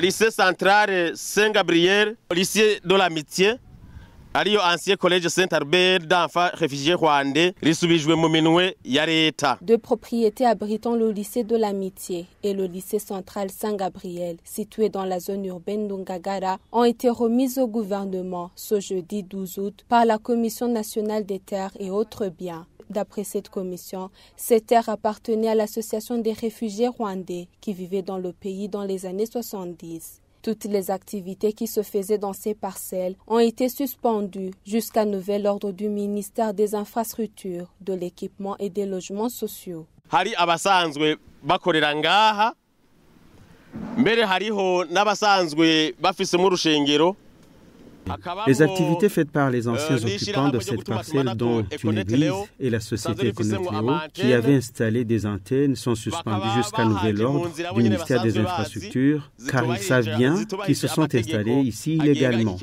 Lycée central Saint-Gabriel, lycée de l'amitié, ariyo ancien collège Saint-Albert d'enfants réfugiés rwandais, risubijwe mu minwe ya leta. Deux propriétés abritant le lycée de l'amitié et le lycée central Saint-Gabriel, situés dans la zone urbaine d'Ungagara, ont été remises au gouvernement ce jeudi 12 août par la Commission nationale des terres et autres biens. D'après cette commission, ces terres appartenaient à l'association des réfugiés rwandais qui vivaient dans le pays dans les années 70. Toutes les activités qui se faisaient dans ces parcelles ont été suspendues jusqu'à nouvel ordre du ministère des Infrastructures, de l'Équipement et des Logements sociaux. Hari abasanzwe bakorera ngaha, mbere hariho n'abasanzwe bafise mu rushengero. Les activités faites par les anciens occupants de cette parcelle, dont une église et la société Konoteo, qui avaient installé des antennes, sont suspendues jusqu'à nouvel ordre du ministère des Infrastructures, car ils savent bien qu'ils se sont installés ici illégalement.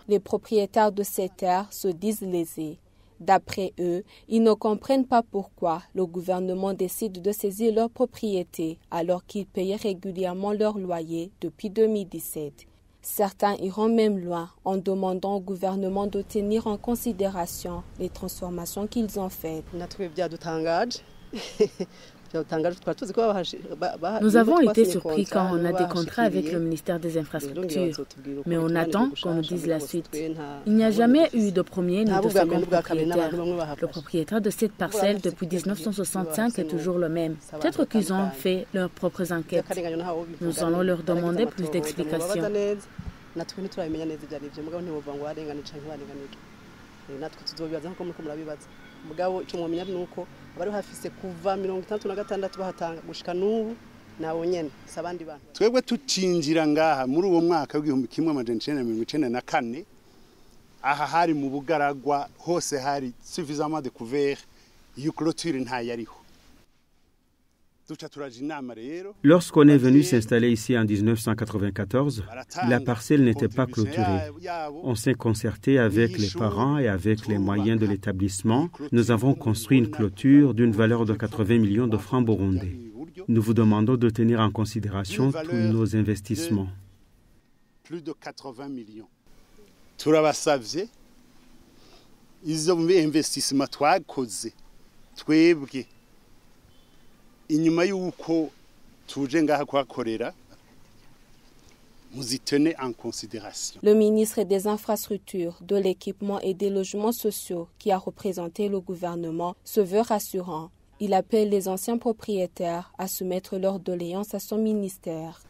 Les propriétaires de ces terres se disent lésés. D'après eux, ils ne comprennent pas pourquoi le gouvernement décide de saisir leurs propriétés alors qu'ils payaient régulièrement leur loyer depuis 2017. Certains iront même loin en demandant au gouvernement de tenir en considération les transformations qu'ils ont faites. Nous avons été surpris quand on a des contrats avec le ministère des Infrastructures, mais on attend qu'on nous dise la suite. Il n'y a jamais eu de premier ni de second propriétaire. Le propriétaire de cette parcelle depuis 1965 est toujours le même. Peut-être qu'ils ont fait leurs propres enquêtes. Nous allons leur demander plus d'explications. Twebwe tucinjira ngaha muri uwo mwaka w'igihumbi kimwe amajana 1994 aha hari mu bugaragwa hose hari suffisamment de couvert iyo clôture nta yariho. Lorsqu'on est venu s'installer ici en 1994, la parcelle n'était pas clôturée. On s'est concerté avec les parents et avec les moyens de l'établissement. Nous avons construit une clôture d'une valeur de 80 millions de francs burundais. Nous vous demandons de tenir en considération tous nos investissements. Plus de 80 millions. Turabasavye izo investissements twakoze twebwe inyuma yuko tuje ngaha kwakorera muzitene en considération. Le ministre des Infrastructures, de l'Équipement et des Logements sociaux, qui a représenté le gouvernement, se veut rassurant. Il appelle les anciens propriétaires à soumettre leurs doléances à son ministère.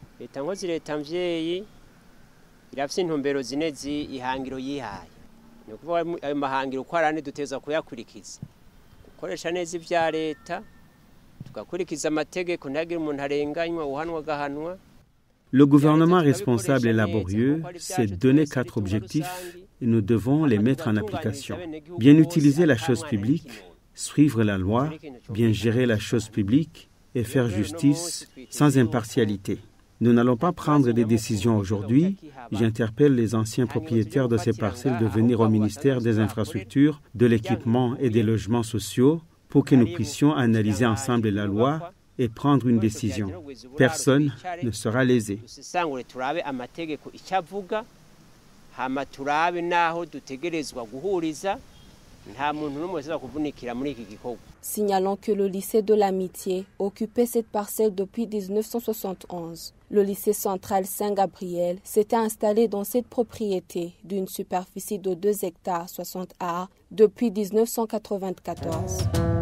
Le gouvernement responsable et laborieux s'est donné 4 objectifs et nous devons les mettre en application. Bien utiliser la chose publique, suivre la loi, bien gérer la chose publique et faire justice sans impartialité. Nous n'allons pas prendre des décisions aujourd'hui. J'interpelle les anciens propriétaires de ces parcelles de venir au ministère des Infrastructures, de l'Équipement et des Logements sociaux pour que nous puissions analyser ensemble la loi et prendre une décision. Personne ne sera lésé. Signalons que le lycée de l'Amitié occupait cette parcelle depuis 1971. Le lycée central Saint-Gabriel s'était installé dans cette propriété d'une superficie de 2 hectares 60 ar depuis 1994.